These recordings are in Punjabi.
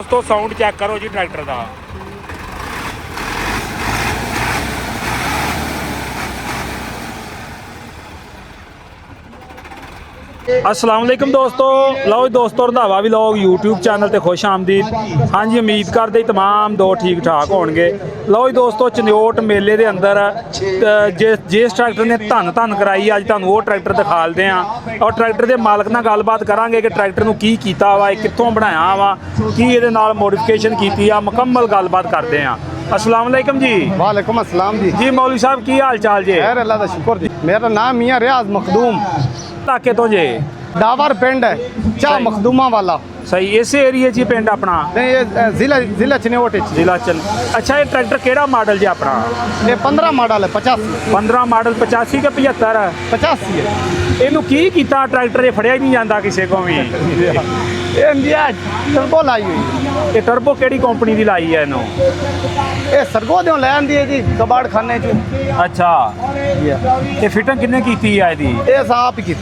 दोस्तों साउंड चेक करो जी ट्रैक्टर का। अस्सलाम वालेकुम दोस्तों, लो दोस्तों रंधावा व्लॉग यूट्यूब चैनल ते खुश आमदीद। हाँ जी, उम्मीद करते तमाम दो ठीक ठाक होणगे। लो जी दोस्तों, चंदियोट मेले के अंदर जिस ट्रैक्टर ने धन धन कराई अज तुहानूं वो ट्रैक्टर दिखाते हैं और ट्रैक्टर के मालक नाल गलबात करांगे कि ट्रैक्टर नूं की कीता वा, कित्थों बनाया वा, की इहदे नाल मॉडिफिकेशन कीती आ, मुकम्मल गलबात करते हैं। अस्सलाम वालेकुम जी। वालेकुम अस्सलाम जी। जी मौलवी साहब की हाल चाल जी? खैर अल्लाह का शुक्र जी। मेरा नाम मियां रियाज मखदूम, इलाके तो जे डावर पिंड है, चाह मखदूमा वाला। सही, इस एरिए च पिंड अपना? नहीं, ये जिला चनियोट जिला चल। अच्छा, ये ट्रैक्टर केड़ा मॉडल जी अपना? ये 15 मॉडल है, 85 15 मॉडल 85 के 75? 85 है। ਇਹਨੂੰ ਕੀ ਕੀਤਾ ਟਰੈਕਟਰ? ਇਹ ਫੜਿਆ ਹੀ ਨਹੀਂ ਜਾਂਦਾ ਕਿਸੇ ਕੋਲ ਵੀ। ये इंडिया टर्बो लाई हुई है। ਇਹ ਟਰਬੋ ਕਿਹੜੀ ਕੰਪਨੀ ਦੀ ਲਾਈ ਹੈ ਇਹਨੂੰ? ये सरगो दो लैन दी है जी, कबाड़ खाने चो। ਅੱਛਾ, ਇਹ ਫਿਟਿੰਗ ਕਿੰਨੇ ਕੀਤੀ ਆ ਇਹਦੀ? ये साहब ही की।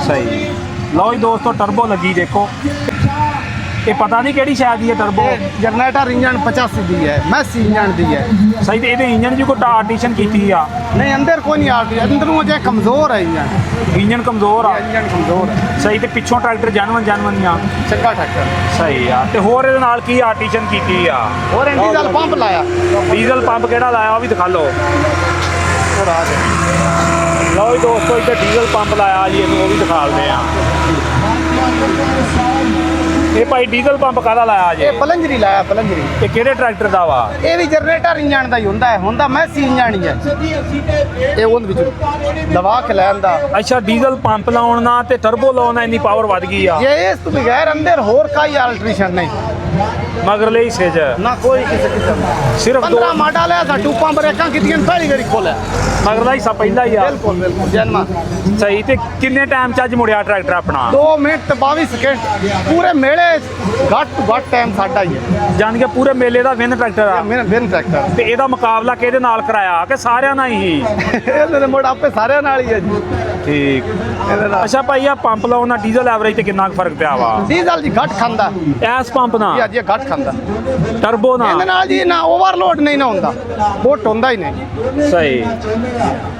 ਸਹੀ। ਲਓ ਜੀ ਦੋਸਤੋ, ਟਰਬੋ ਲੱਗੀ ਦੇਖੋ। ਇਹ ਪਤਾ ਨਹੀਂ ਕਿਹੜੀ ਸ਼ਾਇਦ ਦੀ ਹੈ ਟਰਬੋ। जनरेटर इंजन 85 दी है, मैसी इंजन दी है। ਸਹੀ, ਤੇ ਇਹਦੇ ਇੰਜਨ 'ਚ ਕੋਈ ਆਰਟੀਸ਼ਨ ਕੀਤੀ ਆ? नहीं अंदर कोई नहीं आती, अंदर मुझे कमजोर है इंजन। ਇੰਜਨ ਕਮਜ਼ੋਰ ਆ? इंजन कमजोर है। ਸਹੀ, ਤੇ ਪਿੱਛੋਂ ਟਰੈਕਟਰ ਜਨਵਨ ਆ? चंगा ट्रैक्टर। ਸਹੀ ਆ। ਤੇ ਹੋਰ ਇਹਦੇ ਨਾਲ ਕੀ ਆਰਟੀਸ਼ਨ ਕੀਤੀ ਆ? और डीजल पंप लाया। ਡੀਜ਼ਲ ਪੰਪ ਕਿਹੜਾ ਲਾਇਆ ਉਹ ਵੀ ਦਿਖਾ ਲਓ। और आ जाए। ਲਓ ਜੀ ਦੋਸਤੋ, ਇੱਥੇ ਡੀਜ਼ਲ ਪੰਪ ਲਾਇਆ ਜੀ, ਇਹਨੂੰ ਉਹ ਵੀ ਦਿਖਾ ਦਿੰਦੇ ਆ। ਇਹ ਭਾਈ ਡੀਜ਼ਲ ਪੰਪ ਕਾਹਦਾ ਲਾਇਆ ਜੀ? ये पलंजरी लाया, पलंजरी। ਇਹ ਕਿਹੜੇ ਟਰੈਕਟਰ ਦਾ ਵਾ? ਇਹ ਵੀ ਜਨਰੇਟਰ ਇੰਜਣ ਦਾ ਹੀ ਹੁੰਦਾ ਮੈਸੀ ਇੰਜਣ ਹੀ ਹੈ। ਇਹ ਉਹਦੇ ਵਿੱਚ ਦਵਾ ਕੇ ਲੈਣ ਦਾ। ਅੱਛਾ, ਡੀਜ਼ਲ ਪੰਪ ਲਾਉਣ ਨਾਲ ਤੇ ਟਰਬੋ ਲਾਉਣ ਨਾਲ ਇੰਨੀ ਪਾਵਰ ਵੱਧ ਗਈ ਆ? ਇਹ ਇਸ ਤੋਂ ਬਗੈਰ ਅੰਦਰ ਹੋਰ ਕੋਈ ਅਲਟਰੇਸ਼ਨ ਨਹੀਂ, ਮਗਰਲੇ ਹਿੱਸੇ 'ਚ ਨਾ ਕੋਈ ਕਿਸੇ ਕਿਸਮ ਦਾ। ਸਿਰਫ 15 ਮਾਡਲ ਹੈ ਤਾਂ ਟੂਪਾਂ ਬ੍ਰੇਕਾਂ ਕੀਤੀਆਂ ਪਹਿਲੀ ਵਾਰੀ ਖੋਲਿਆ। ਮਗਰਲਾ ਹਿੱਸਾ ਪਹਿਲਾ ਹੀ ਆ? ਬਿਲਕੁਲ ਬਿਲਕੁਲ ਜਨਮਾ। ਸਹੀ। ਤੇ ਕਿੰਨੇ ਟਾਈਮ 'ਚ ਅੱਜ ਮੁੜਿਆ ਟਰੈਕਟਰ ਆਪਣਾ? 2 ਮਿੰਟ ਤੇ 22 ਸਕਿੰਟ ਪੂਰੇ ਮੇਲੇ ਘੱਟ ਤੋਂ ਘੱਟ ਟਾਈਮ ਸਾਡਾ ਹੀ ਹੈ। ਜਾਣ ਕੇ ਪੂਰੇ ਮੇਲੇ ਦਾ ਵਿਨ ਟਰੈਕਟਰ ਆ? ਮੇਰਾ ਬਿਨ ਟਰੈਕਟਰ। ਤੇ ਇਹਦਾ ਮੁਕਾਬਲਾ ਕਿਹਦੇ ਨਾਲ ਕਰਾਇਆ ਕਿ ਸਾਰਿਆਂ ਨਾਲ ਹੀ? ਇਹਦੇ ਦੇ ਮੋੜ ਆਪੇ ਸਾਰਿਆਂ ਨਾਲ ਹੀ ਹੈ ਜੀ। ਠੀਕ। ਇਹਦੇ ਨਾਲ ਅੱਛਾ ਭਾਈ, ਆ ਪੰਪ ਲਾਉਣ ਨਾਲ ਡੀਜ਼ਲ ਐਵਰੇਜ ਤੇ ਕਿੰਨਾ ਕੁ ਫਰਕ ਪਿਆ ਵਾ? ਡੀਜ਼ਲ ਜੀ ਘੱਟ ਖਾਂਦਾ, ਐਸ ਪੰਪ ਨਾਲ? ਜੀ ਅੱਜ ਘੱਟ ਖਾਂਦਾ। ਟਰਬੋ ਇਹਦੇ ਨਾਲ? ਨਾਲ ਜੀ ਨਾ ਓਵਰਲੋਡ ਨਹੀਂ ਨਾ ਹੁੰਦਾ, ਬੋਟ ਹੁੰਦਾ ਹੀ ਨਹੀਂ। ਸਹੀ।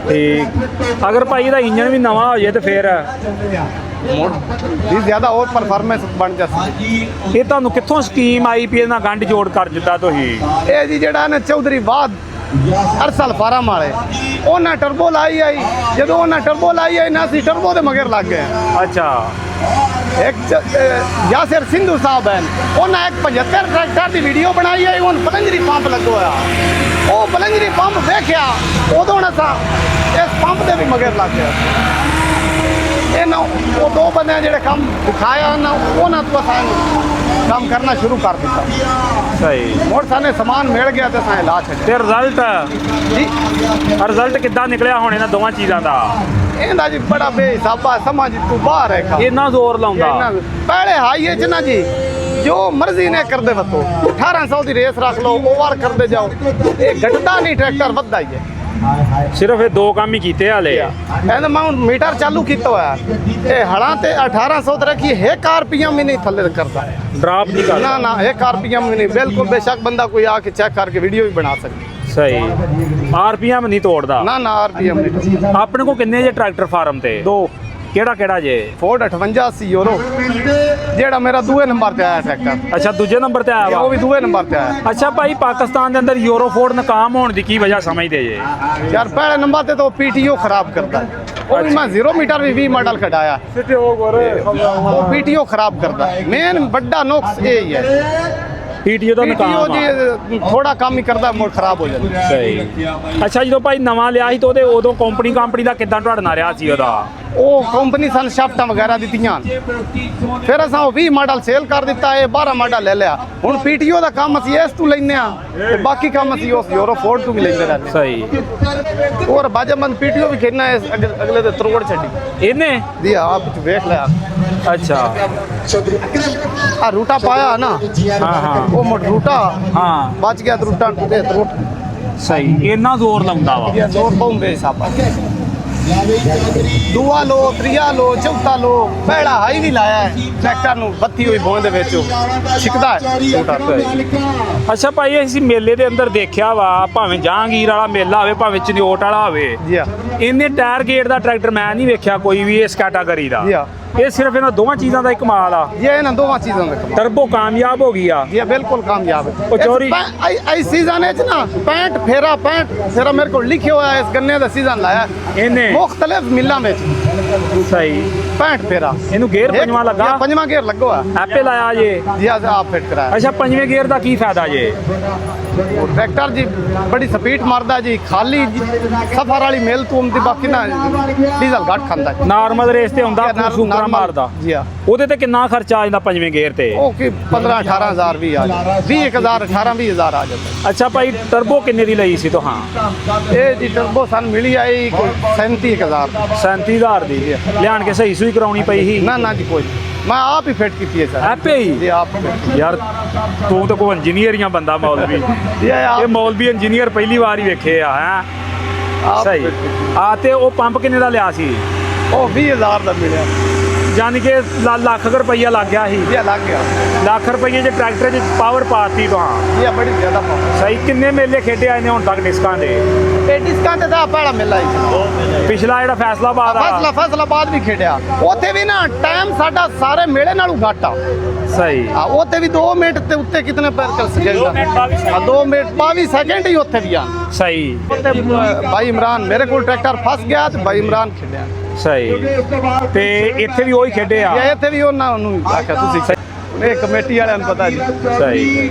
ਠੀਕ। ਅਗਰ ਭਾਈ ਇਹਦਾ ਇੰਜਨ ਵੀ ਨਵਾਂ ਹੋ ਜਾਏ ਤੇ ਫਿਰ ਜੀ ਜ਼ਿਆਦਾ ਹੋਰ ਪਰਫਾਰਮੈਂਸ ਬਣ ਜਾਂਦੀ। ਇਹ ਤੁਹਾਨੂੰ ਕਿੱਥੋਂ ਸਕੀਮ ਆਈ ਵੀ ਇਹਨਾਂ ਗੰਢ ਜੋੜ ਕਰ ਦਿੱਤਾ ਤੁਸੀਂ? ਇਹ ਜੀ ਜਿਹੜਾ ਨਾ ਚੌਧਰੀ ਬਾਦ ਅਰਸਲ ਫਾਰਮ ਵਾਲੇ, ਉਹਨਾਂ ਟਰਬੋ ਲਾਈ ਆਈ। ਜਦੋਂ ਉਹਨਾਂ ਟਰਬੋ ਲਾਈ ਆਈ ਨਾ, ਅਸੀਂ ਟਰਬੋ ਦੇ ਮਗਰ ਲੱਗ ਗਏ। ਅੱਛਾ। ਇੱਕ ਯਾਸਿਰ ਸਿੰਧੂ ਸਾਹਿਬ ਹੈ, ਉਹਨਾਂ ਇੱਕ 75 ਟਰੈਕਟਰ ਦੀ ਵੀਡੀਓ ਬਣਾਈ ਆਈ, ਉਹਨ ਪਲੰਜਰੀ ਪੰਪ ਲੱਗਵਾਇਆ। ਉਹ ਪਲੰਜਰੀ ਪੰਪ ਵੇਖਿਆ, ਉਦੋਂ ਨਾ ਸਾ ਇਸ ਪੰਪ ਦੇ ਵੀ ਮਗਰ ਲੱਗ ਗਿਆ। ਇਹਨਾਂ ਉਹ 2 ਬੰਦਿਆਂ ਜਿਹੜੇ ਕੰਮ ਦਿਖਾਇਆ ਨਾ, ਉਹਨਾਂ ਤੋਂ ਸਾਨੂੰ ਕੰਮ ਕਰਨਾ ਸ਼ੁਰੂ ਕਰ ਦਿੱਤਾ। ਸਹੀ। ਮੋੜ ਸਾਨੇ ਸਮਾਨ ਮਿਲ ਗਿਆ ਤੇ ਸਾਂ ਲਾ ਛੱਡਿਆ ਤੇ ਰਿਜ਼ਲਟ ਜੀ। ਕਿੱਦਾਂ ਨਿਕਲਿਆ ਹੁਣ ਇਹਨਾਂ ਦੋਵਾਂ ਚੀਜ਼ਾਂ ਦਾ? ਇਹਦਾ ਜੀ ਬੜਾ ਬੇਹਿਸਾਬਾ, ਸਮਝ ਤੂੰ ਬਾਹਰ ਹੈ ਕੰਮ। ਇੰਨਾ ਜ਼ੋਰ ਲਾਉਂਦਾ? ਪਹਿਲੇ ਹਾਈਏ ਚ ਨਾ ਜੀ ਜੋ ਮਰਜ਼ੀ ਨੇ ਕਰਦੇ ਵਤੋ, 1800 ਦੀ ਰੇਸ ਰੱਖ ਲਓ, ਓਵਰ ਕਰਦੇ ਜਾਓ, ਇਹ ਘਟਦਾ ਨਹੀਂ, ਟਰੈਕਟਰ ਵੱਧਦਾ ਹੀ ਹੈ। ਸਿਰਫ ਇਹ 2 ਕੰਮ ਹੀ ਕੀਤੇ ਹਾਲੇ? ਇਹਦਾ ਮੈਂ ਮੀਟਰ ਚਾਲੂ ਕੀਤਾ ਹੋਇਆ, ਇਹ ਹਲਾਂ ਤੇ 1800 ਤੇ ਰੱਖੀ, 1 RPM ਵੀ ਨਹੀਂ ਥੱਲੇ ਕਰਦਾ, ਡਰਾਪ ਨਹੀਂ ਕਰਦਾ? ਨਾ ਨਾ 1 RPM ਵੀ ਨਹੀਂ, ਬਿਲਕੁਲ। ਬੇਸ਼ੱਕ ਬੰਦਾ ਕੋਈ ਆ ਕੇ ਚੈੱਕ ਕਰਕੇ ਵੀਡੀਓ ਵੀ ਬਣਾ ਸਕਦਾ। ਸਹੀ। ਆਰਪੀਐਮ ਨਹੀਂ ਤੋੜਦਾ? ਨਾ ਨਾ RPM ਨਹੀਂ। ਆਪਣੇ ਕੋਲ ਕਿੰਨੇ ਜੇ ਟਰੈਕਟਰ ਫਾਰਮ ਤੇ? 2। ਕਿਹੜਾ ਜੇ? ਫੋਰਡ 5880 ਯੂਰੋ, ਜਿਹੜਾ ਮੇਰਾ ਦੂਏ ਨੰਬਰ ਤੇ ਆਇਆ ਟਰੈਕਟਰ। ਅੱਛਾ, ਦੂਜੇ ਨੰਬਰ ਤੇ ਆਇਆ ਵਾ? ਉਹ ਵੀ ਦੂਏ ਨੰਬਰ ਤੇ ਆਇਆ। ਅੱਛਾ ਭਾਈ, ਪਾਕਿਸਤਾਨ ਦੇ ਅੰਦਰ ਯੂਰੋਫੋਰਡ ਨਾਕਾਮ ਹੋਣ ਦੀ ਕੀ ਵਜ੍ਹਾ ਸਮਝਦੇ ਜੇ? यार पहले नंबर पे तो PTO खराब करता है, और मैं 0 मीटर भी 20 मॉडल कटाया, वो PTO खराब करता है। मेन बड़ा नुक्स यही है, ਪੀਟੀਓ ਦਾ PTO ਨਾਕਾਮ ਆ? जी थोड़ा काम ही करता है, मोड़ खराब हो जाता है। ਸਹੀ। ਅੱਛਾ, ਜਦੋਂ ਭਾਈ ਨਵਾਂ ਲਿਆ ਸੀ ਤਾਂ ਉਹਦੇ ਉਦੋਂ ਕੰਪਨੀ ਦਾ ਕਿੱਦਾਂ ਤੁਹਾਡੇ ਨਾਲ ਰਿਹਾ ਸੀ ਉਹਦਾ? ਉਹ ਕੰਪਨੀ ਸਾਨੂੰ ਸ਼ਾਫਟਾਂ ਵਗੈਰਾ ਦਿੱਤੀਆਂ, ਫਿਰ ਅਸਾਂ ਉਹ 20 ਮਾਡਲ ਸੇਲ ਕਰ ਦਿੱਤਾ, ਇਹ 12 ਮਾਡਲ ਲੈ ਲਿਆ। ਹੁਣ PTO ਦਾ ਕੰਮ ਅਸੀਂ ਇਸ ਤੋਂ ਲੈਂਦੇ ਆ, ਤੇ ਬਾਕੀ ਕੰਮ ਅਸੀਂ ਉਸ ਯੂਰੋਫੋਰਡ ਤੋਂ ਵੀ ਲੈਂਦੇ ਰਹਿੰਦੇ। ਸਹੀ। ਹੋਰ ਬਾਜਮੰਦ PTO ਵੀ ਖੇਡਣਾ ਹੈ, ਅਗਲੇ ਦੇ ਤਰੋੜ ਛੱਡੀ ਇਹਨੇ ਦੀ ਆਪ ਵੇਖ ਲਿਆ। ਅੱਛਾ। ਆ ਰੂਟਾ ਪਾਇਆ ਨਾ, ਹਾਂ ਹਾਂ। ਉਹ ਮੋਟ ਰੂਟਾ ਹਾਂ। ਬਚ ਗਿਆ, ਰੂਟਾ ਤੇ ਤਰੋੜ। ਸਹੀ। ਇੰਨਾ ਜ਼ੋਰ ਲਾਉਂਦਾ ਵਾ? ਇਹ ਜ਼ੋਰ ਪਾਉਂਦੇ ਸਾਬਾ। दूआ लो त्रिया लो चौथा लो पहला हाई भी लाया है ट्रैक्टर ਨੂੰ ਬੱਤੀ ਹੋਈ ਬੋਂਦ ਦੇ ਵਿੱਚ ਛਿਕਦਾ ਹੈ ਟੁੱਟਾ ਪਿਆ ਅੱਛਾ ਭਾਈ ਅਸੀਂ ਮੇਲੇ ਦੇ ਅੰਦਰ ਦੇਖਿਆ ਵਾ ਭਾਵੇਂ ਜਹਾਂਗੀਰ ਵਾਲਾ ਮੇਲਾ ਹੋਵੇ ਭਾਵੇਂ ਚਨਿਓਟ ਵਾਲਾ ਹੋਵੇ ਜੀ ਆ ਇੰਨੇ ਟਾਇਰ ਗੇਟ ਦਾ ਟਰੈਕਟਰ ਮੈਂ ਨਹੀਂ ਵੇਖਿਆ ਕੋਈ ਵੀ ਇਸ ਕੈਟਾਗਰੀ ਦਾ ਜੀ ਆ ਇਹ ਸਿਰਫ ਇਹਨਾਂ ਦੋਵਾਂ ਚੀਜ਼ਾਂ ਦਾ ਹੀ ਕਮਾਲ ਆ ये इन दोवां चीज़ों का कमाल ਟਰਬੋ ਕਾਮਯਾਬ ਹੋ ਗਈ ਆ ये बिल्कुल कामयाब है ਉਹ ਚੋਰੀ- इस सीजन है ना 65 फेरा मेरे को लिखे हुआ है इस गन्ने का सीजन लाया ਇਹਨੇ मुख्तलिफ मिलों में ਸਹੀ 65 फेरा ਇਹਨੂੰ ਗੇਅਰ ਪੰਜਵਾਂ ਲੱਗਾ पंजवा गेयर लगो है ਐਪੇ लाया ਜੇ जी आज आप फिट कराया ਅੱਛਾ ਪੰਜਵੇਂ ਗੇਅਰ ਦਾ ਕੀ ਫਾਇਦਾ ਜੇ वो ट्रैक्टर जी बड़ी स्पीड मारदा जी खाली सफर वाली मेल तो उमदी बाकी ना डीजल घट खांदा है ਨਾਰਮਲ ਰੇਸ ਤੇ ਹੁੰਦਾ ਸੂਪਰ नॉर्मल- ਮਾਰਦਾ जी हाँ ਉਹਦੇ ਤੇ ਕਿੰਨਾ ਖਰਚਾ ਆ ਜਾਂਦਾ ਪੰਜਵੇਂ ਗੇਅਰ ਤੇ ਉਹ ਕੀ 15 18000 ਵੀ ਆ ਜਾਂਦਾ 20000 18 20000 ਆ ਜਾਂਦਾ ਅੱਛਾ ਭਾਈ ਟਰਬੋ ਕਿੰਨੇ ਦੀ ਲਈ ਸੀ ਤੁਹਾਂ ਇਹ ਜੀ ਟਰਬੋ ਸਾਨੂੰ ਮਿਲੀ ਆਈ 37000 37000 ਦੀ ਲਿਆਣ ਕੇ ਸਹੀ ਸੂਈ ਕਰਾਉਣੀ ਪਈ ਸੀ ਨਾ ਨਾ ਜੀ ਕੋਈ ਨਹੀਂ। ਮੈਂ ਆਪ ਹੀ ਫਿੱਟ ਕੀਤੀ ਹੈ ਸਰ ਐਪੇ ਜੀ ਹੀ ਆਪ fit। ਯਾਰ ਤੂੰ ਤਾਂ ਕੋਈ ਇੰਜੀਨੀਅਰੀਆਂ ਬੰਦਾ ਮੌਲਵੀ ਜੀ ਆਪ ਇਹ ਮੌਲਵੀ ਇੰਜੀਨੀਅਰ ਪਹਿਲੀ ਵਾਰ ਹੀ ਵੇਖੇ ਆ ਹੈ ਆਪ ਸਹੀ fit ਕੀਤੀ। ਆ ਤੇ ਉਹ ਪੰਪ ਕਿੰਨੇ ਦਾ ਲਿਆ ਸੀ ਉਹ 20000 ਦਾ ਮਿਲਿਆ ਯਾਨੀ ਕਿ ਲੱਖ ਕੁ ਰੁਪਈਆ ਲੱਗ ਗਿਆ ਸੀ ਇਹ ਲੱਗ ਗਿਆ ਲੱਖ ਰੁਪਈਏ ਚ ਟਰੈਕਟਰ 'ਚ ਪਾਵਰ ਪਾਤੀ ਤੁਹਾਂ ਇਹ ਬੜੀ ਜ਼ਿਆਦਾ ਪਾਵਰ ਸਹੀ ਕਿੰਨੇ ਮੇਲੇ ਖੇਡੇ ਆਏ ਨੇ ਹੁਣ ਤੱਕ ਡਿਸਕਾਂ ਦੇ ਇਹ ਡਿਸਕਾਊਂਟ ਦਾ ਪਹਿਲਾ ਮਿਲਾ ਹੀ ਪਿਛਲਾ ਜਿਹੜਾ ਫੈਸਲਾਬਾਦ ਆ ਫੈਸਲਾਬਾਦ ਵੀ ਖੇਡਿਆ ਉੱਥੇ ਵੀ ਨਾ ਟਾਈਮ ਸਾਡਾ ਸਾਰੇ ਮੇਲੇ ਨਾਲੋਂ ਘੱਟ ਆ ਸਹੀ ਆ ਉੱਥੇ ਵੀ 2 ਮਿੰਟ ਤੇ ਉੱਤੇ ਕਿਤਨੇ ਪੈਰ ਚੱਲ ਸਕੇ 2 ਮਿੰਟ 22 ਸੈਕਿੰਡ। 2 ਮਿੰਟ 22 ਸੈਕਿੰਡ ਹੀ ਉੱਥੇ ਵੀ ਆ ਸਹੀ ਉੱਥੇ ਭਾਈ ਇਮਰਾਨ ਮੇਰੇ ਕੋਲ ਟਰੈਕਟਰ ਫਸ ਗਿਆ ਤੇ ਭਾਈ ਇਮਰਾਨ ਖੇਡਿਆ ਸਹੀ ਤੇ ਇੱਥੇ ਵੀ ਉਹੀ ਖੇਡੇ ਆ ਇਹ ਇੱਥੇ ਵੀ ਉਹਨਾਂ ਨੂੰ ਆਖਿਆ ਤੁਸੀਂ ਇਹ ਕਮੇਟੀ ਵਾਲਿਆਂ ਨੂੰ ਪਤਾ ਜੀ ਸਹੀ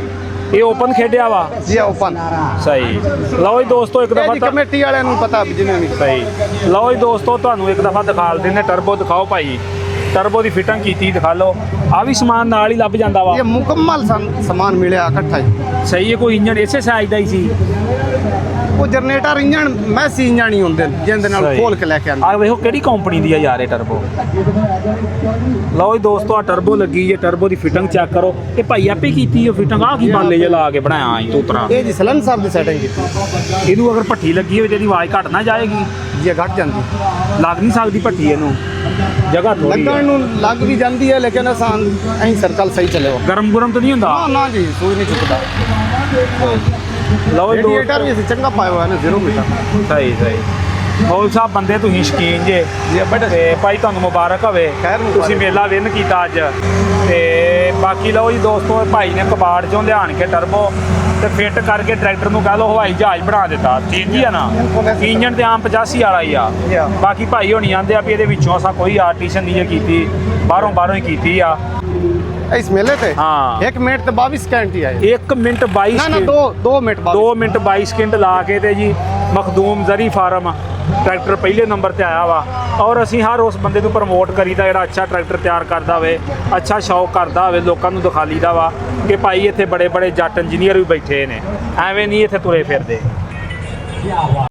ਇਹ ਓਪਨ ਖੇਡਿਆ ਵਾ ਜੀ ਓਪਨ ਸਹੀ ਲਓ ਜੀ ਦੋਸਤੋ ਇੱਕ ਇਹ ਜੀ ਦਫਾ ਕਮੇਟੀ ਵਾਲਿਆਂ ਨੂੰ ਪਤਾ ਵੀ ਜਿਹਨੇ ਵੀ ਸਹੀ ਲਓ ਜੀ ਦੋਸਤੋ ਤੁਹਾਨੂੰ ਇੱਕ ਦਫਾ ਦਿਖਾ ਦਿੰਦੇ ਟਰਬੋ ਦਿਖਾਓ ਭਾਈ ਟਰਬੋ ਦੀ ਫਿਟਿੰਗ ਕੀਤੀ ਦਿਖਾ ਲਓ ਆ ਵੀ ਸਮਾਨ ਨਾਲ ਹੀ ਲੱਭ ਜਾਂਦਾ ਵਾ ਇਹ ਮੁਕੰਮਲ ਸਮਾਨ ਮਿਲਿਆ ਇਕੱਠਾ ਹੀ ਸਹੀ ਹੈ ਕੋਈ ਇੰਜਨ ਇਸੇ ਸਾਈਜ਼ ਦਾ ਹੀ ਸੀ ਉਹ ਜਨਰੇਟਰ ਇੰਜਣ ਮੈਸੀ ਇੰਜਣ ਹੀ ਹੁੰਦੇ ਨੇ ਜਿਹਦੇ ਨਾਲ ਸਹੀ। ਖੋਲ ਕੇ ਲੈ ਕੇ ਆਉਂਦੇ ਆ ਵੇਖੋ ਕਿਹੜੀ ਕੰਪਨੀ ਦੀ ਆ ਯਾਰ ਇਹ ਟਰਬੋ ਲਓ ਜੀ ਦੋਸਤੋ ਆ ਟਰਬੋ ਲੱਗੀ ਜੇ ਟਰਬੋ ਦੀ ਫਿਟਿੰਗ ਚੈੱਕ ਕਰੋ ਇਹ ਭਾਈ ਆਪੇ ਕੀਤੀ ਉਹ ਫਿਟਿੰਗ ਆ ਕੀ ਬਾਲੇ ਜੇ ਲਾ ਕੇ ਬਣਾਇਆ ਆਈ ਤੋਤਰਾ ਇਹ ਜੀ ਸਲਨ ਸਾਹਿਬ ਦੀ ਸੈਟਿੰਗ ਕੀਤੀ ਇਹਨੂੰ ਅਗਰ ਭੱਠੀ ਲੱਗੀ ਹੋਵੇ ਤੇ ਇਹਦੀ ਆਵਾਜ਼ ਘਟ ਨਾ ਜਾਏਗੀ ਜੀ ਇਹ ਘਟ ਜਾਂਦੀ ਲੱਗ ਨਹੀਂ ਸਕਦੀ ਭੱਠੀ ਇਹਨੂੰ ਜਗ੍ਹਾ ਥੋੜੀ ਲੱਗਣ ਨੂੰ ਲੱਗ ਵੀ ਜਾਂਦੀ ਹੈ ਲੇਕਿਨ ਆਸਾਨ ਐਂ ਸਰਕਲ ਸਹੀ ਚੱਲੇਗਾ ਗਰਮ ਗੁਰਮ ਤਾਂ ਨਹੀਂ ਹੁੰਦਾ ਨਾ ਨਾ ਜੀ ਸੂਈ ਨਹੀਂ ਚੁੱਕਦਾ ਲਓ ਜੀ ਰੇਡੀਏਟਰ ਵੀ ਅਸੀਂ ਚੰਗਾ ਪਾਇਆ ਹੋਇਆ ਨਾ 0 ਮੀਟਰ ਸਹੀ ਸਹੀ ਮੌਲ ਸਾਹਿਬ ਬੰਦੇ ਤੁਸੀਂ ਸ਼ਕੀਨ ਜੇ ਜੀ ਬੜਾ ਤੇ ਭਾਈ ਤੁਹਾਨੂੰ ਮੁਬਾਰਕ ਹੋਵੇ ਖੈਰ ਮੁਬਾਰਕ। ਤੁਸੀਂ ਮੇਲਾ ਵਿਨ ਕੀਤਾ ਅੱਜ ਤੇ ਬਾਕੀ ਲਓ ਜੀ ਦੋਸਤੋ ਇਹ ਭਾਈ ਨੇ ਕਬਾੜ ਚੋਂ ਲਿਆਣ ਕੇ ਟਰਬੋ ਤੇ ਫਿੱਟ ਕਰਕੇ ਟਰੈਕਟਰ ਨੂੰ ਕਹ ਲਓ ਹਵਾਈ ਜਹਾਜ਼ ਬਣਾ ਦਿੱਤਾ ਠੀਕ ਹੀ ਆ ਨਾ ਇੰਜਨ ਤੇ ਆਮ 85 ਵਾਲਾ ਹੀ ਆ Yeah. ਬਾਕੀ ਭਾਈ ਹੋਣੀ ਆਂਦੇ ਆ ਵੀ ਇਹਦੇ ਵਿੱਚੋਂ ਅਸਾਂ ਕੋਈ ਆਰਟੀਸ਼ਨ ਨਹੀਂ ਜੇ ਕੀਤੀ ਬਾਹਰੋਂ ਹੀ ਕੀਤੀ ਆ ਇਸ ਮੇਲੇ ਤੇ ਹਾਂ। 1 ਮਿੰਟ ਤੇ 22 ਸਕਿੰਟ ਹੀ ਆਏ 1 ਮਿੰਟ 22 ਨਾ ਨਾ ਸਕਿੰਟ 2 ਮਿੰਟ 2 ਮਿੰਟ 22 ਸਕਿੰਟ ਲਾ ਕੇ ਤੇ ਜੀ ਮਖਦੂਮ ਜ਼ਰੀ ਫਾਰਮ ਟਰੈਕਟਰ ਪਹਿਲੇ ਨੰਬਰ ਤੇ ਆਇਆ ਵਾ ਔਰ ਅਸੀਂ ਹਰ ਉਸ ਬੰਦੇ ਨੂੰ ਪ੍ਰਮੋਟ ਕਰੀਦਾ ਜਿਹੜਾ ਅੱਛਾ ਟਰੈਕਟਰ ਤਿਆਰ ਕਰਦਾ ਹੋਵੇ ਅੱਛਾ ਸ਼ੌਕ ਕਰਦਾ ਹੋਵੇ ਲੋਕਾਂ ਨੂੰ ਦਿਖਾਲੀਦਾ ਵਾ ਕਿ ਭਾਈ ਇੱਥੇ ਬੜੇ ਬੜੇ ਜੱਟ ਇੰਜੀਨੀਅਰ ਵੀ ਬੈਠੇ ਨੇ ਐਵੇਂ ਨਹੀਂ ਇੱਥੇ ਤੁਰੇ ਫਿਰਦੇ